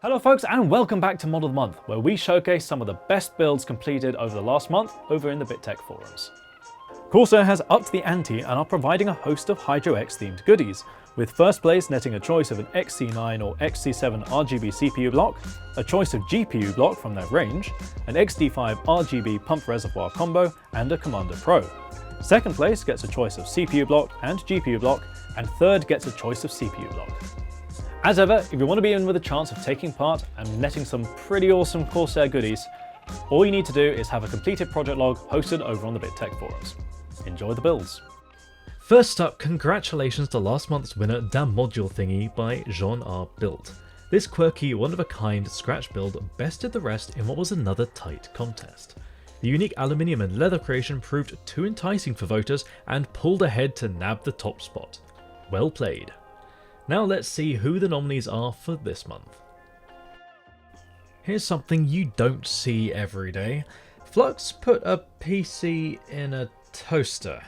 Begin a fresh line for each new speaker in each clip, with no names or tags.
Hello folks, and welcome back to Mod of the Month, where we showcase some of the best builds completed over the last month over in the BitTech forums. Corsair has upped the ante and are providing a host of Hydro X themed goodies, with first place netting a choice of an XC9 or XC7 RGB CPU block, a choice of GPU block from their range, an XD5 RGB pump reservoir combo, and a Commander Pro. Second place gets a choice of CPU block and GPU block, and third gets a choice of CPU block. As ever, if you want to be in with a chance of taking part and netting some pretty awesome Corsair goodies, all you need to do is have a completed project log posted over on the BitTech forums. Enjoy the builds.
First up, congratulations to last month's winner, Da Module Thingy by Jean R. Build. This quirky, one-of-a-kind scratch build bested the rest in what was another tight contest. The unique aluminium and leather creation proved too enticing for voters and pulled ahead to nab the top spot. Well played. Now let's see who the nominees are for this month. Here's something you don't see every day. Flux put a PC in a toaster.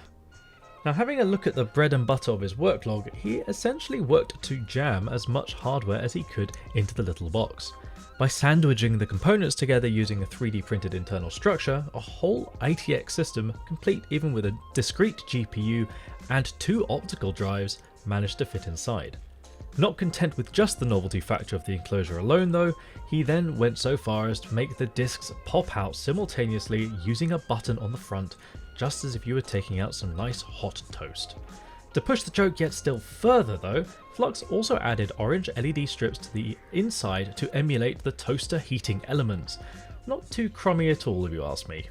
Now, having a look at the bread and butter of his work log, he essentially worked to jam as much hardware as he could into the little box. By sandwiching the components together using a 3D printed internal structure, a whole ITX system, complete even with a discrete GPU and 2 optical drives, managed to fit inside. Not content with just the novelty factor of the enclosure alone though, he then went so far as to make the discs pop out simultaneously using a button on the front, just as if you were taking out some nice hot toast. To push the joke yet still further though, Flux also added orange LED strips to the inside to emulate the toaster heating elements. Not too crummy at all if you ask me.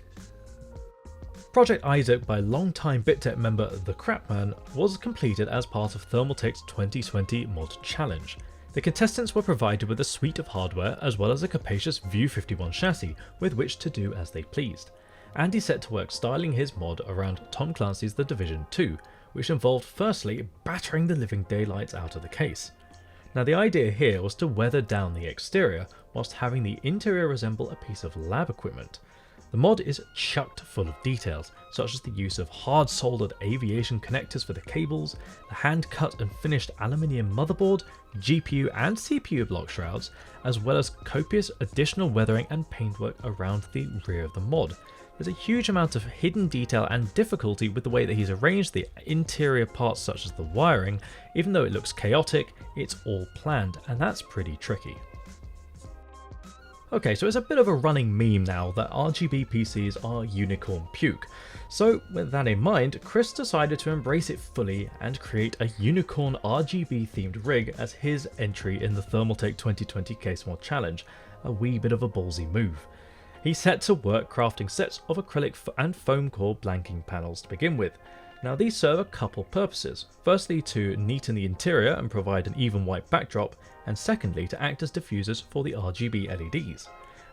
Project Isaac by longtime BitTech member The Crapman was completed as part of Thermaltake's 2020 Mod Challenge. The contestants were provided with a suite of hardware as well as a capacious View 51 chassis with which to do as they pleased. And he set to work styling his mod around Tom Clancy's The Division 2, which involved firstly battering the living daylights out of the case. Now the idea here was to weather down the exterior whilst having the interior resemble a piece of lab equipment. The mod is chucked full of details, such as the use of hard-soldered aviation connectors for the cables, the hand-cut and finished aluminium motherboard, GPU and CPU block shrouds, as well as copious additional weathering and paintwork around the rear of the mod. There's a huge amount of hidden detail and difficulty with the way that he's arranged the interior parts such as the wiring. Even though it looks chaotic, it's all planned, and that's pretty tricky. Okay, so it's a bit of a running meme now that RGB PCs are unicorn puke. So with that in mind, Chris decided to embrace it fully and create a unicorn RGB themed rig as his entry in the Thermaltake 2020 Case Mod Challenge, a wee bit of a ballsy move. He set to work crafting sets of acrylic and foam core blanking panels to begin with. Now these serve a couple purposes, firstly to neaten the interior and provide an even white backdrop, and secondly to act as diffusers for the RGB LEDs.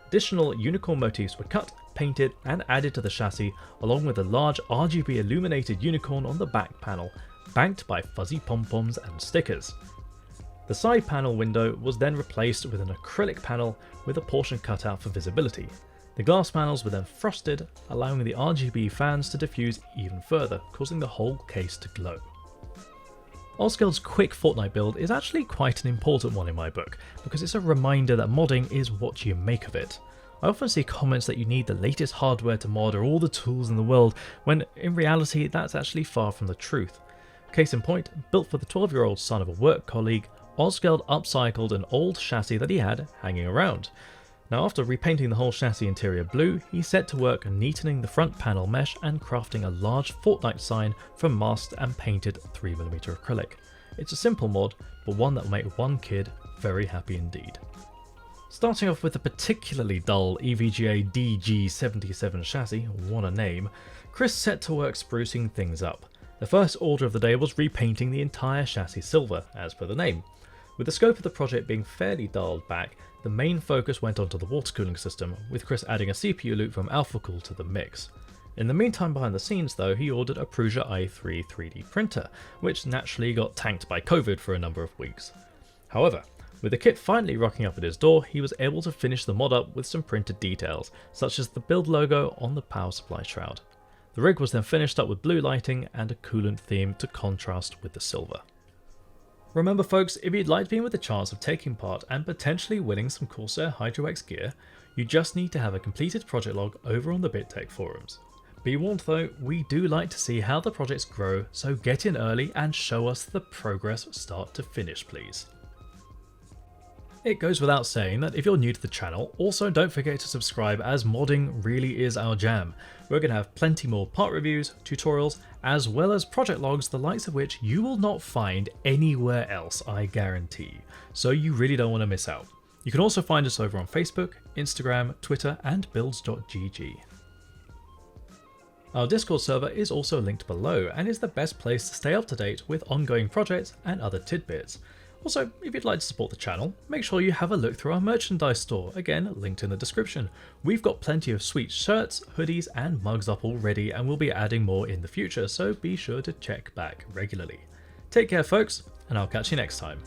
Additional unicorn motifs were cut, painted and added to the chassis, along with a large RGB illuminated unicorn on the back panel, banked by fuzzy pom-poms and stickers. The side panel window was then replaced with an acrylic panel with a portion cut out for visibility. The glass panels were then frosted, allowing the RGB fans to diffuse even further, causing the whole case to glow. Osgeld's quick Fortnite build is actually quite an important one in my book, because it's a reminder that modding is what you make of it. I often see comments that you need the latest hardware to mod or all the tools in the world, when in reality that's actually far from the truth. Case in point, built for the 12-year-old son of a work colleague, Osgeld upcycled an old chassis that he had hanging around. Now after repainting the whole chassis interior blue, he set to work neatening the front panel mesh and crafting a large Fortnite sign from masked and painted 3mm acrylic. It's a simple mod, but one that will make one kid very happy indeed. Starting off with a particularly dull EVGA DG77 chassis, what a name, Chris set to work sprucing things up. The first order of the day was repainting the entire chassis silver, as per the name. With the scope of the project being fairly dialed back, the main focus went onto the water cooling system, with Chris adding a CPU loop from AlphaCool to the mix. In the meantime behind the scenes though, he ordered a Prusa i3 3D printer, which naturally got tanked by COVID for a number of weeks. However, with the kit finally rocking up at his door, he was able to finish the mod up with some printed details, such as the build logo on the power supply shroud. The rig was then finished up with blue lighting and a coolant theme to contrast with the silver. Remember folks, if you'd like to be in with the chance of taking part and potentially winning some Corsair Hydro X gear, you just need to have a completed project log over on the BitTech forums. Be warned though, we do like to see how the projects grow, so get in early and show us the progress start to finish please. It goes without saying that if you're new to the channel, also don't forget to subscribe as modding really is our jam. We're going to have plenty more part reviews, tutorials, as well as project logs the likes of which you will not find anywhere else, I guarantee. So you really don't want to miss out. You can also find us over on Facebook, Instagram, Twitter and builds.gg. Our Discord server is also linked below and is the best place to stay up to date with ongoing projects and other tidbits. Also, if you'd like to support the channel, make sure you have a look through our merchandise store, again linked in the description. We've got plenty of sweet shirts, hoodies and mugs up already and we'll be adding more in the future, so be sure to check back regularly. Take care folks, and I'll catch you next time.